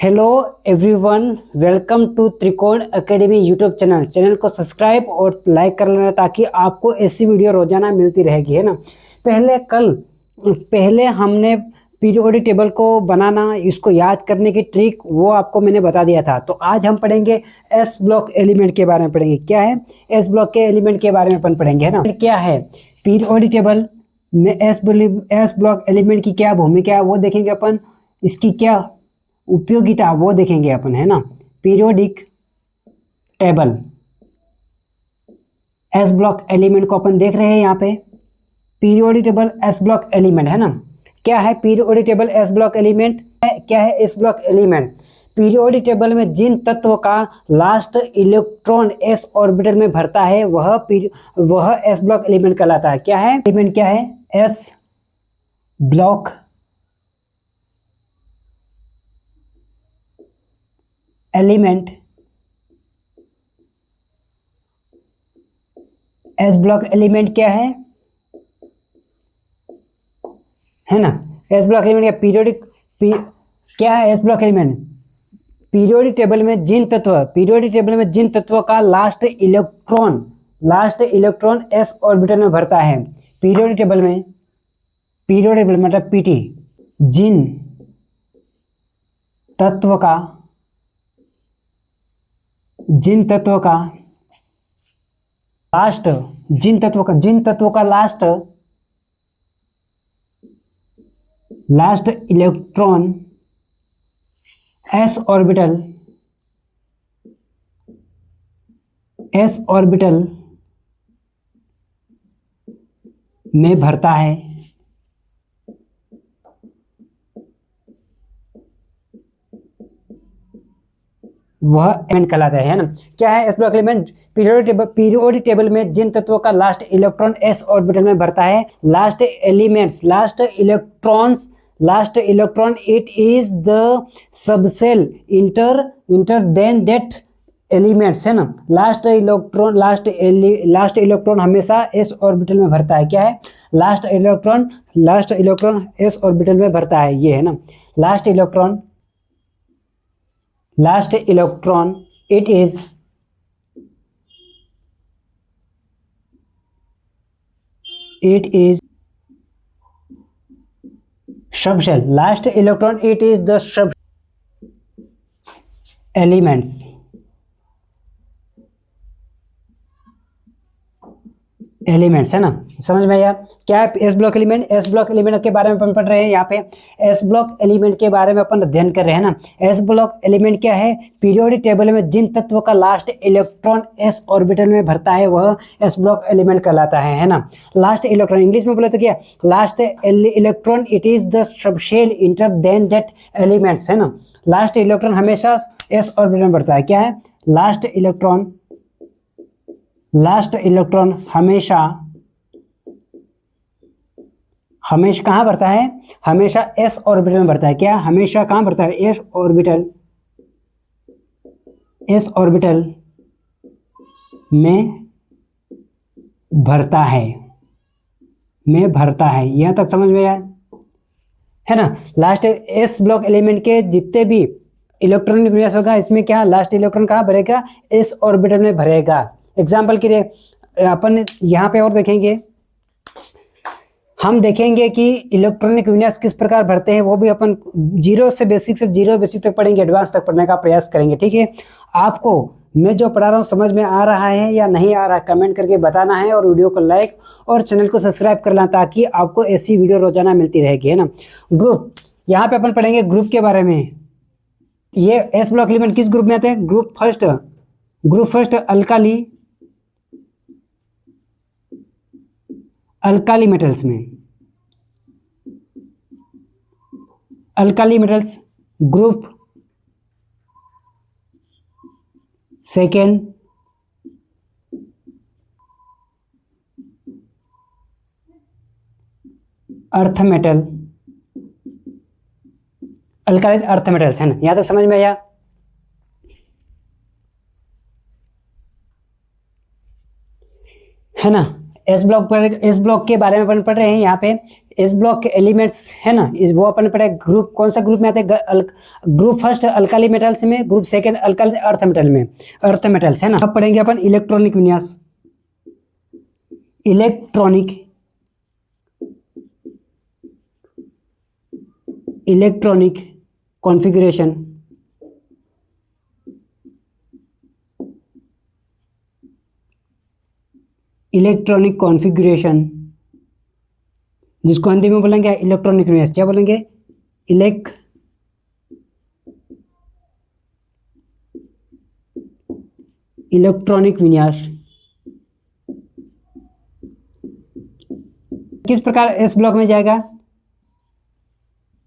Hello everyone, welcome to त्रिकोण academy YouTube channel को subscribe और लाइक कर लेना ताकि आपको ऐसी वीडियो रोजाना मिलती रहेगी, है ना। पहले हमने पीरियोडिक टेबल को बनाना, इसको याद करने की ट्रिक वो आपको मैंने बता दिया था। तो आज हम पढ़ेंगे एस ब्लॉक एलिमेंट के बारे में पढ़ेंगे। क्या है एस ब्लॉक के एलिमेंट के बारे में अपन पढ़ेंगे, है ना। क्या है पीरियोडिक टेबल में एस ब्लॉक एलिमेंट की क्या भूमिका है वो देखेंगे अपन, इसकी क्या उपयोगिता वो देखेंगे अपन, है ना। Periodic table S block element को अपन देख रहे हैं यहाँ पे। Periodic table S block element, है ना। क्या है periodic table S block element? क्या है S block element? Periodic table में जिन तत्व का लास्ट इलेक्ट्रॉन एस ऑर्बिटल में भरता है वह एस ब्लॉक एलिमेंट कहलाता है। क्या है एलिमेंट? क्या है S block element. S block element क्या है ना। एस ब्लॉक एलिमेंट या क्या है S block element? Periodic table में जिन तत्वों का लास्ट इलेक्ट्रॉन एस ऑर्बिटल में भरता है। पीरियोडिक टेबल मतलब पीटी, जिन तत्व का लास्ट इलेक्ट्रॉन एस ऑर्बिटल में भरता है वह एलिमेंट कहलाता है ना। क्या है S block element? Periodic table में जिन तत्वों का लास्ट इलेक्ट्रॉन एस ऑर्बिटल में भरता है। Last electron it is the subshell enter then that elements, है ना। लास्ट इलेक्ट्रॉन हमेशा एस ऑर्बिटल में भरता है। क्या है लास्ट इलेक्ट्रॉन एस ऑर्बिटल में भरता है, ये है ना। Last electron it is subshell. Last electron it is the sub elements. है ना, समझ में आया। क्या है S block element? S block element के बारे में अपन पढ़ रहे हैं यहाँ पे। एस ब्लॉक एलिमेंट के बारे में अपन अध्ययन कर रहे हैं ना। एस ब्लॉक एलिमेंट क्या है? पीरियोडिक टेबल में जिन तत्वों का लास्ट इलेक्ट्रॉन एस ऑर्बिटल में भरता है वह एस ब्लॉक एलिमेंट कहलाता है ना। लास्ट इलेक्ट्रॉन इंग्लिश में बोले तो क्या? Last electron it is the subshell enter then that elements, है ना। लास्ट इलेक्ट्रॉन हमेशा एस ऑर्बिटल में भरता है। क्या है लास्ट इलेक्ट्रॉन हमेशा कहाँ भरता है? हमेशा एस ऑर्बिटल में भरता है। क्या हमेशा कहाँ भरता है? एस ऑर्बिटल में भरता है। यहां तक समझ में आया, है ना। लास्ट एस ब्लॉक एलिमेंट के जितने भी इलेक्ट्रॉनिक विन्यास होगा इसमें क्या लास्ट इलेक्ट्रॉन कहाँ भरेगा? एस ऑर्बिटल में भरेगा। एग्जाम्पल के लिए अपन यहाँ पे और देखेंगे, हम देखेंगे कि इलेक्ट्रॉनिक विन्यास किस प्रकार भरते हैं। वो भी अपन जीरो बेसिक तक पढ़ेंगे, एडवांस तक पढ़ने का प्रयास करेंगे, ठीक है। आपको मैं जो पढ़ा रहा हूँ समझ में आ रहा है या नहीं आ रहा है कमेंट करके बताना है, और वीडियो को लाइक और चैनल को सब्सक्राइब करना ताकि आपको ऐसी वीडियो रोजाना मिलती रहेगी, है ना। ग्रुप, यहाँ पे अपन पढ़ेंगे ग्रुप के बारे में। ये एस ब्लॉक एलिमेंट किस ग्रुप में आते हैं? ग्रुप फर्स्ट अल्काली मेटल्स में। Alkali metals group second earth metal, alkaline earth metals, है ना। यहां तक समझ में आया, है ना। एस ब्लॉक के बारे में अपन पढ़ रहे हैं यहाँ पे। एस ब्लॉक के एलिमेंट्स है ना, वो अपन पढ़े ग्रुप कौन सा ग्रुप में आते हैं, ग्रुप फर्स्ट अल्काली मेटल्स में, group second alkali earth metal में, अर्थ मेटल्स है ना। अब पढ़ेंगे अपन इलेक्ट्रॉनिक विन्यास, इलेक्ट्रॉनिक कॉन्फ़िगरेशन, इलेक्ट्रॉनिक कॉन्फ़िगरेशन जिसको हिंदी में बोलेंगे इलेक्ट्रॉनिक विन्यास। क्या बोलेंगे, इलेक्ट्रॉनिक विन्यास। किस प्रकार एस ब्लॉक में जाएगा,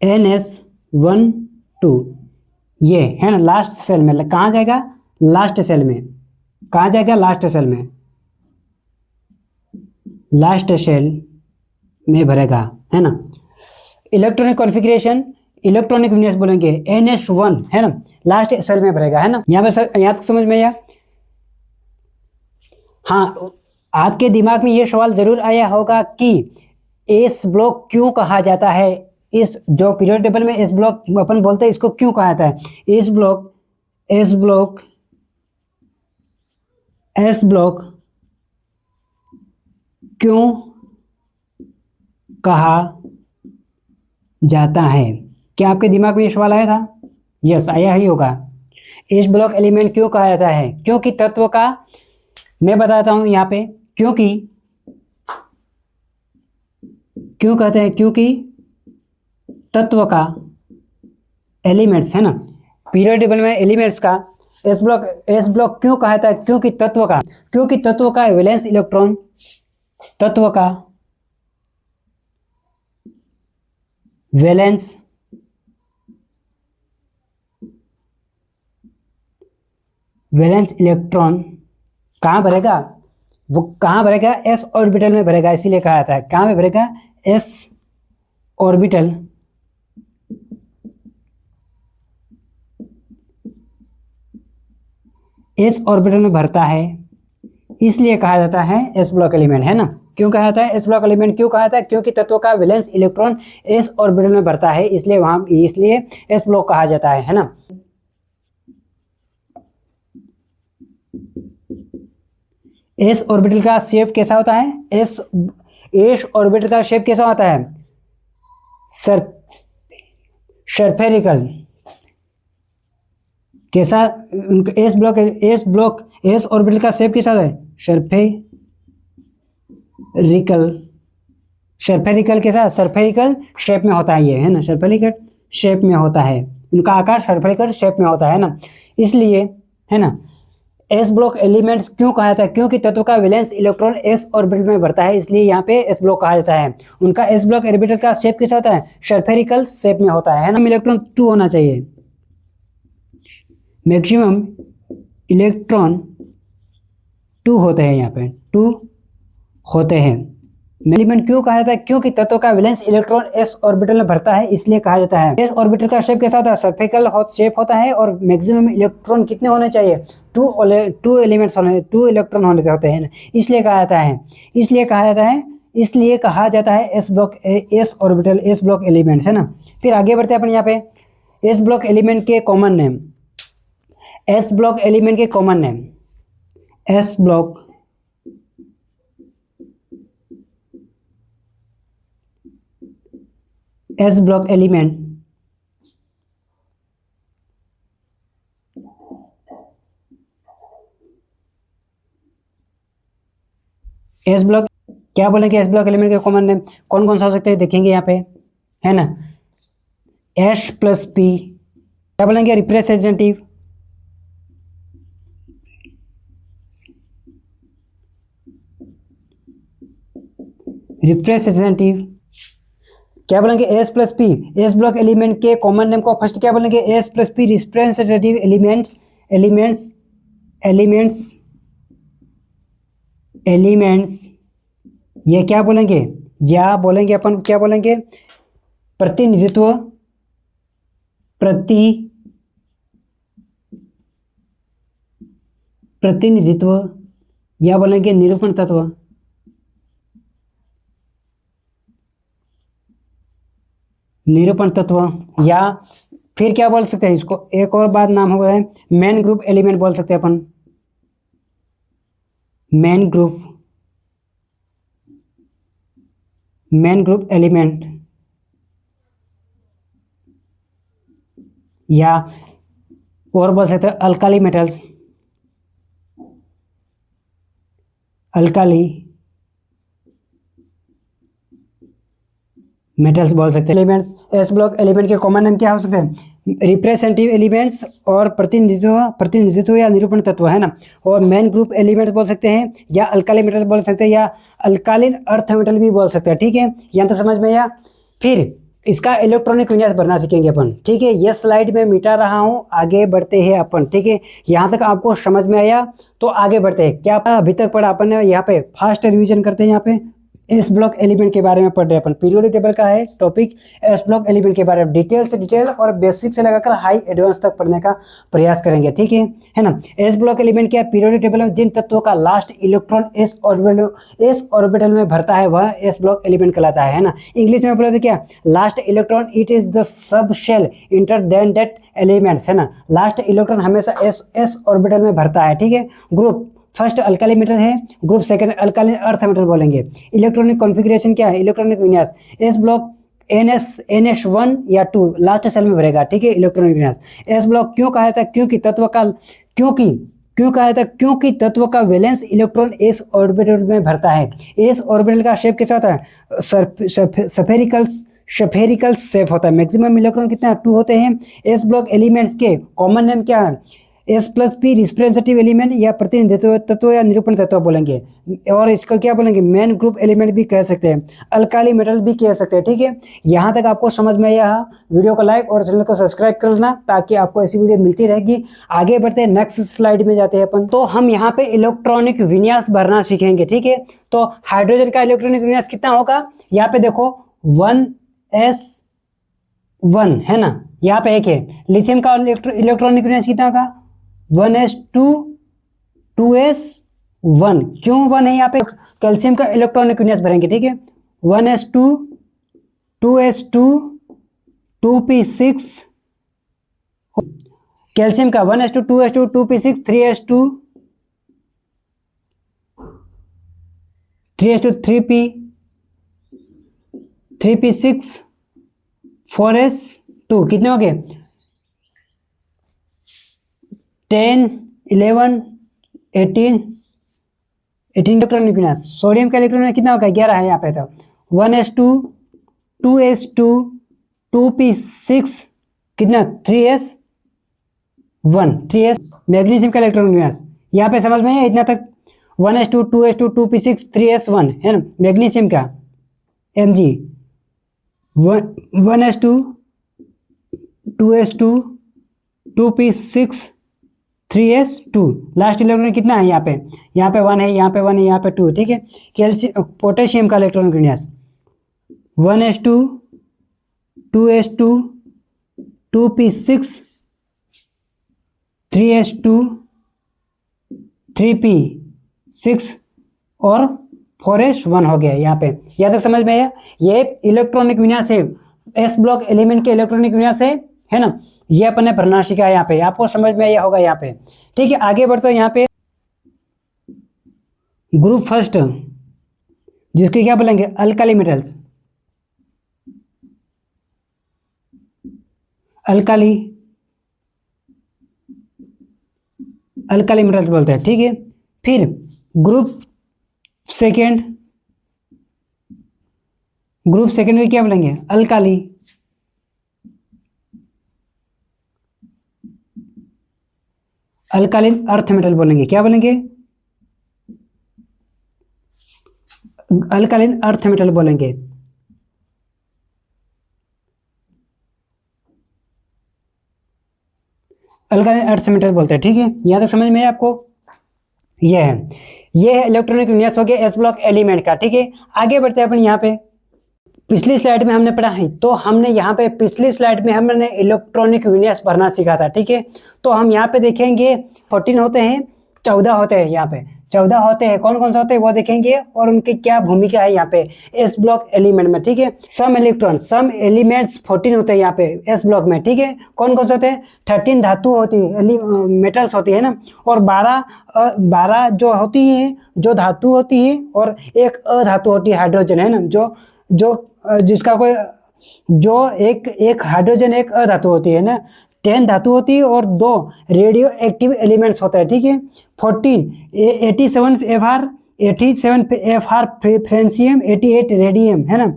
NS12 ये है ना, लास्ट सेल में कहाँ जाएगा, लास्ट सेल में। कहाँ जाएगा, लास्ट सेल में, लास्ट सेल में भरेगा है ना। इलेक्ट्रॉनिक कॉन्फ़िगरेशन, इलेक्ट्रॉनिक विन्यास बोलेंगे NS1 है ना, लास्ट सेल में भरेगा है ना। यहाँ पे यहाँ तक समझ में आया। हाँ, आपके दिमाग में ये सवाल जरूर आया होगा कि एस ब्लॉक क्यों कहा जाता है, इस जो पीरियड टेबल में एस ब्लॉक अपन बोलते हैं इसको क्यों कहा जाता है। एस ब्लॉक क्यों कहा जाता है, क्या आपके दिमाग में ये सवाल आया था? यस, आया ही होगा। एस ब्लॉक एलिमेंट क्यों कहा जाता है, क्योंकि तत्व का, मैं बताता हूं यहाँ पे क्यों कहते हैं, क्योंकि तत्व का एलिमेंट्स है ना, पीरियड टेबल में एलिमेंट्स का एस ब्लॉक क्यों कहा जाता है, क्योंकि तत्व का वैलेंस इलेक्ट्रॉन, तत्व का वैलेंस इलेक्ट्रॉन कहाँ भरेगा, वो कहाँ भरेगा, एस ऑर्बिटल में भरेगा, इसीलिए कहा जाता है। कहाँ में भरेगा, एस ऑर्बिटल, एस ऑर्बिटल में भरता है, इसलिए कहा जाता है एस ब्लॉक एलिमेंट है ना। क्यों कहा जाता है एस ब्लॉक एलिमेंट, क्यों कहा जाता है, क्योंकि तत्व का वैलेंस इलेक्ट्रॉन एस ऑर्बिटल में भरता है, इसलिए एस ब्लॉक कहा जाता है ना। एस ऑर्बिटल का शेप कैसा होता है, एस ऑर्बिटल का शेप कैसा होता है, सर्फेरिकल। कैसा, एस ऑर्बिटल का शेप कैसा है, सर्फेरिकल कैसा, सर्फेरिकल शेप में होता है ये है ना, सर्फेरिकल शेप में होता है, उनका आकार सर्फेरिकल शेप में होता है ना, इसलिए है ना। एस ब्लॉक एलिमेंट्स क्यों कहा जाता है, क्योंकि तत्व का वैलेंस इलेक्ट्रॉन एस ऑर्बिटल में भरता है, इसलिए यहाँ पे एस ब्लॉक कहा जाता है। उनका एस ब्लॉक ऑर्बिटल का शेप कैसा होता है, सर्फेरिकल शेप में होता है ना। इलेक्ट्रॉन 2 होना चाहिए, मैक्सिमम इलेक्ट्रॉन 2 होते हैं, यहाँ पे 2 होते हैं। एलिमेंट क्यों कहा जाता है, क्योंकि तत्व का वैलेंस इलेक्ट्रॉन एस ऑर्बिटल में भरता है, इसलिए कहा जाता है। एस ऑर्बिटल का शेप कैसा होता है, सर्फेरिकल शेप होता है, और मैक्सिमम इलेक्ट्रॉन कितने होने चाहिए, 2 इलेक्ट्रॉन होने होते हैं, इसलिए कहा जाता है, इसलिए कहा जाता है एस ब्लॉक एलिमेंट्स है ना। फिर आगे बढ़ते हैं अपन यहाँ पे, एस ब्लॉक एलिमेंट के common name, S block element के common name, S block element, S block क्या बोलेंगे, एस ब्लॉक एलिमेंट के कॉमन नेम कौन कौन सा हो सकते हैं, देखेंगे यहाँ पे है ना। H+P क्या बोलेंगे, रिप्रेजेंटेटिव, क्या बोलेंगे, S+P, एस ब्लॉक एलिमेंट के कॉमन नेम को फर्स्ट क्या बोलेंगे, S+P रिप्रेजेंटेटिव एलिमेंट्स, ये क्या बोलेंगे, या बोलेंगे अपन क्या बोलेंगे, प्रतिनिधित्व, या बोलेंगे निरूपण तत्व, निरूपण तत्व, या फिर क्या बोल सकते हैं इसको, एक और बात नाम हुआ है मेन ग्रुप एलिमेंट बोल सकते हैं अपन, मेन ग्रुप एलिमेंट, या और बोल सकते हैं अल्काली मेटल्स, बोल सकते हैं। एलिमेंट्स, एस ब्लॉक एलिमेंट के कॉमन नेम क्या हो सकते हैं, रिप्रेजेंटेटिव एलिमेंट्स और प्रतिनिधित्व या निरूपण तत्व, है ना। और मेन ग्रुप एलिमेंट्स बोल सकते हैं, या अल्काली मेटल्स बोल सकते हैं, या अल्कालिन अर्थ मेटल भी बोल सकते हैं। ठीक है, यहाँ तक समझ में आया। फिर इसका इलेक्ट्रॉनिक विन्यास भरना सीखेंगे अपन। ठीक है, ये स्लाइड में मिटा रहा हूँ, आगे बढ़ते हैं अपन। ठीक है, यहाँ तक आपको समझ में आया तो आगे बढ़ते हैं। क्या अभी तक पढ़ा अपन ने, यहाँ पे फास्ट रिवीजन करते हैं। यहाँ पे एस ब्लॉक एलिमेंट के बारे में पढ़ रहे हैं अपन, पीरियोडिक टेबल का है टॉपिक, एस ब्लॉक एलिमेंट के बारे में डिटेल से डिटेल और बेसिक से लगाकर हाई एडवांस तक पढ़ने का प्रयास करेंगे। ठीक है ना। एस ब्लॉक एलिमेंट क्या, पीरियोडिक टेबल में जिन तत्वों का लास्ट इलेक्ट्रॉन एस ऑर्बिटल में भरता है वह एस ब्लॉक एलिमेंट कहलाता है ना। इंग्लिश में बोले तो क्या, last electron it is the subshell enter then that elements, है ना। लास्ट इलेक्ट्रॉन हमेशा एस ऑर्बिटल में भरता है। ठीक है। ग्रुप फर्स्ट अल्काली मेटल है, group second alkaline earth metal बोलेंगे। इलेक्ट्रॉनिक कॉन्फ़िगरेशन क्या है, इलेक्ट्रॉनिक विन्यास, एस ब्लॉक NS1 या 2 लास्ट सेल में भरेगा। ठीक है, इलेक्ट्रॉनिक विन्यास। एस ब्लॉक क्यों कहा था, क्योंकि तत्व का वैलेंस इलेक्ट्रॉन एस ऑर्बिटल में भरता है। एस ऑर्बिटल का शेप कैसा होता है, सफेरिकल शेप होता है। मैक्सिमम इलेक्ट्रॉन कितना 2 होते हैं। एस ब्लॉक एलिमेंट्स के कॉमन नेम क्या है, S+P रिप्रेजेंटेटिव एलिमेंट या प्रतिनिधित्व तत्व या निरूपण तत्व बोलेंगे। और इसको क्या बोलेंगे, मेन ग्रुप एलिमेंट भी कह सकते हैं, अल्काली मेटल भी कह सकते हैं। ठीक है, यहाँ तक आपको समझ में आया। वीडियो को लाइक और चैनल को सब्सक्राइब कर लेना ताकि आपको ऐसी वीडियो मिलती रहेगी। आगे बढ़ते हैं, नेक्स्ट स्लाइड में जाते हैं अपन। तो हम यहाँ पे इलेक्ट्रॉनिक विन्यास भरना सीखेंगे। ठीक है, तो हाइड्रोजन का इलेक्ट्रॉनिक विन्यास कितना होगा, यहाँ पे देखो 1s1 है ना, यहाँ पे एक है। लिथियम का इलेक्ट्रॉनिक विन्यास कितना होगा, 1s2 2s1, क्यों 1 है यहाँ पे, कैल्शियम का इलेक्ट्रॉनिक विन्यास भरेंगे। ठीक है, 1s2 2s2 2p6, कैल्शियम का 1s2 2s2 2p6 3s2 3p6 4s2, कितने हो गए 10 11 18 इलेक्ट्रॉनिक विन्यास। सोडियम का इलेक्ट्रॉनिक कितना होगा, 11 है यहाँ पे। तो 1s2 2s2 2p6 कितना 3s1 3s। मैग्नीशियम का इलेक्ट्रॉनिक विन्यास यहाँ पे समझ में है इतना तक, 1s2 2s2 2p6 3s1 है ना। मैग्नीशियम का Mg 1s2 2s2 2p6 3s2। Last electron कितना है यहाँ पे 1 है, यहाँ पे 1 है, यहाँ पे 2। ठीक है, कैल्शियम पोटेशियम का इलेक्ट्रॉनिक विन्यास 1s2 2s2 2p6 3s2 3p6 और 4s1 हो गया यहाँ पे। यहाँ तक समझ में आया। ये इलेक्ट्रॉनिक विन्यास है, एस ब्लॉक एलिमेंट के इलेक्ट्रॉनिक विन्यास है ना। ये अपन ने भरना सीखा है, यहाँ पे आपको समझ में आया होगा यहाँ पे। ठीक है, आगे बढ़ते हैं। यहाँ पे ग्रुप फर्स्ट जिसके क्या बोलेंगे, अल्काली मेटल्स, अल्काली मेटल्स बोलते हैं। ठीक है, फिर ग्रुप सेकेंड में क्या बोलेंगे, अल्कालिन अर्थ मेटल बोलेंगे। क्या बोलेंगे, अल्कालिन अर्थ मेटल बोलेंगे। अल्कालिन अर्थ मेटल बोलते हैं। ठीक है, यहां तक समझ में है आपको। ये है इलेक्ट्रॉनिक विन्यास हो गया एस ब्लॉक एलिमेंट का। ठीक है, आगे बढ़ते हैं अपन। यहाँ पे पिछली स्लाइड में हमने पढ़ा है, तो हमने यहाँ पे पिछली स्लाइड में हमने इलेक्ट्रॉनिक विन्यास भरना सीखा था। ठीक है, तो हम यहाँ पे देखेंगे 14 होते हैं, 14 होते हैं। यहाँ पे 14 होते हैं, कौन कौन से होते हैं वो देखेंगे और उनकी क्या भूमिका है यहाँ पे एस ब्लॉक एलिमेंट में, ठीक है। सम एलिमेंट्स 14 होते हैं यहाँ पे एस ब्लॉक में, ठीक है। कौन कौन से होते हैं? 13 धातु होती है, मेटल्स होती है ना, और 12 जो होती है, जो धातु होती है, और एक अधातु होती है, हाइड्रोजन, है ना, जिसका कोई जो एक हाइड्रोजन एक अधातु होती है ना। 10 धातु होती है और 2 रेडियो एक्टिव एलिमेंट्स होता है, ठीक है। 14 87 FR फ्रेंसियम, 88 रेडियम, है ना।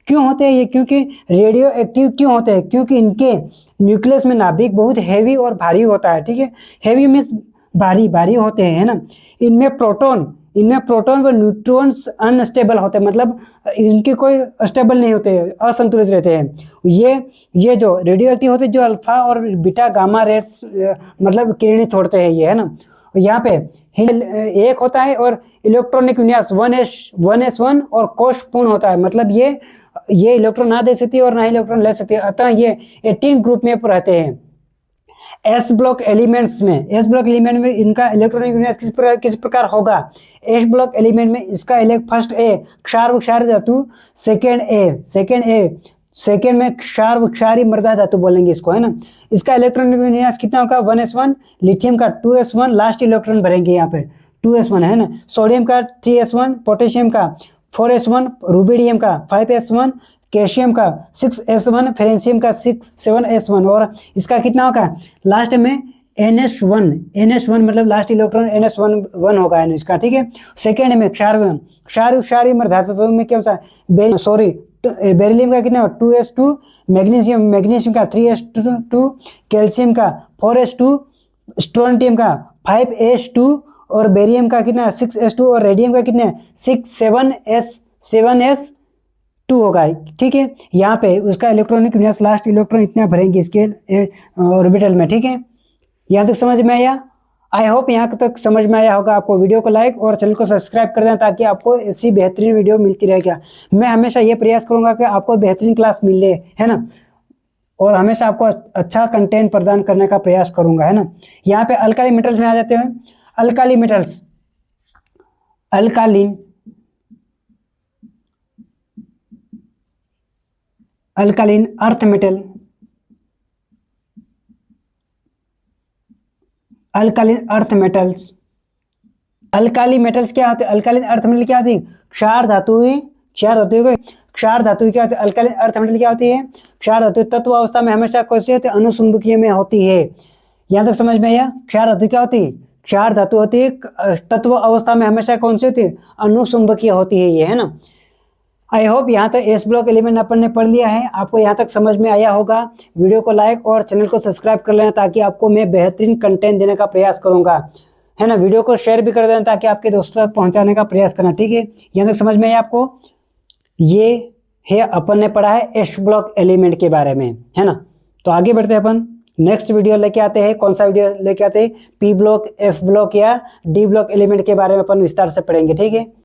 क्यों होते हैं ये? क्योंकि रेडियो एक्टिव क्यों होते हैं? क्योंकि इनके न्यूक्लियस में नाभिक बहुत हैवी और भारी होता है, ठीक है। हैवी मीन्स भारी होते हैं, है ना। इनमें प्रोटॉन व न्यूट्रॉन्स अनस्टेबल होते हैं, मतलब इनके कोई स्टेबल नहीं होते, असंतुलित रहते हैं। ये जो रेडियो एक्टिव होते हैं, जो अल्फा और बीटा गामा रेड्स मतलब किरणें छोड़ते हैं ये, है ना। यहाँ पे एक होता है और इलेक्ट्रॉनिक विन्यास 1s1 और कोषपूर्ण होता है, मतलब ये इलेक्ट्रॉन ना दे सकती और ना ही इलेक्ट्रॉन ले सकती है, अतः ये 18 ग्रुप में रहते हैं। एस ब्लॉक एलिमेंट में इनका इलेक्ट्रॉनिक विन्यास किस प्रकार होगा? एस ब्लॉक एलिमेंट में इसका फर्स्ट ए क्षार धातु, सेकेंड में क्षारी मृदा धातु बोलेंगे इसको, है ना। इसका इलेक्ट्रॉनिक विन्यास कितना होगा? 1s1, लिथियम का 2s1, लास्ट इलेक्ट्रॉन भरेंगे यहाँ पे 2s1, है ना। सोडियम का 3s1, पोटेशियम का 4s1, रुबिडियम का 5s1, कैल्शियम का 6s1, फ्रेंसियम का 7s1, और इसका कितना होगा लास्ट में? NS1 मतलब लास्ट इलेक्ट्रॉन NS1 होगा इसका, ठीक है। सेकेंड में क्षारी मृदा धातु में क्या होता है? बेरिलियम का कितना? 2s2, मैग्नीशियम का 3s2, कैल्शियम का 4s2, स्ट्रोंटियम का 5s2, और बेरियम का कितना? 6s2, और रेडियम का कितना? 7s2 होगा, ठीक है। यहाँ पे उसका इलेक्ट्रॉनिक विन्यास लास्ट इलेक्ट्रॉन इतना भरेंगे इसके ऑर्बिटल में, ठीक है। यहाँ तक समझ में आया? आई होप यहाँ तक समझ में आया होगा आपको। वीडियो को लाइक और चैनल को सब्सक्राइब कर देना ताकि आपको ऐसी बेहतरीन वीडियो मिलती रहेगा। मैं हमेशा ये प्रयास करूंगा कि आपको बेहतरीन क्लास मिले, है ना, और हमेशा आपको अच्छा कंटेंट प्रदान करने का प्रयास करूंगा, है ना। यहाँ पे अल्काली मेटल्स में आ जाते हैं। अल्कालीन अर्थ मेटल, अल्कालीन अर्थ मेटल्स क्या होते हैं? अल्कालीन अर्थ मेटल क्या होती है? क्षार धातु क्या होती है? अल्कालीन अर्थ मेटल क्या होती है? क्षार धातु तत्व अवस्था में हमेशा कैसे होती है? अनुचुंबकीय में होती है। यहाँ तक समझ में आया? क्षार धातु क्या होती है? क्षार धातु होती है तत्व अवस्था में हमेशा कौन सी होती है? अनुचुंबकीय होती है ये, है ना। आई होप यहाँ तक एस ब्लॉक एलिमेंट अपन ने पढ़ लिया है, आपको यहाँ तक समझ में आया होगा। वीडियो को लाइक और चैनल को सब्सक्राइब कर लेना ताकि आपको मैं बेहतरीन कंटेंट देने का प्रयास करूंगा, है ना। वीडियो को शेयर भी कर देना ताकि आपके दोस्तों तक पहुंचाने का प्रयास करना, ठीक है। यहाँ तक समझ में आया आपको? ये है अपन ने पढ़ा है एस ब्लॉक एलिमेंट के बारे में, है ना। तो आगे बढ़ते हैं अपन नेक्स्ट वीडियो लेके आते हैं। कौन सा वीडियो लेके आते हैं? पी ब्लॉक, एफ ब्लॉक या डी ब्लॉक एलिमेंट के बारे में अपन विस्तार से पढ़ेंगे, ठीक है।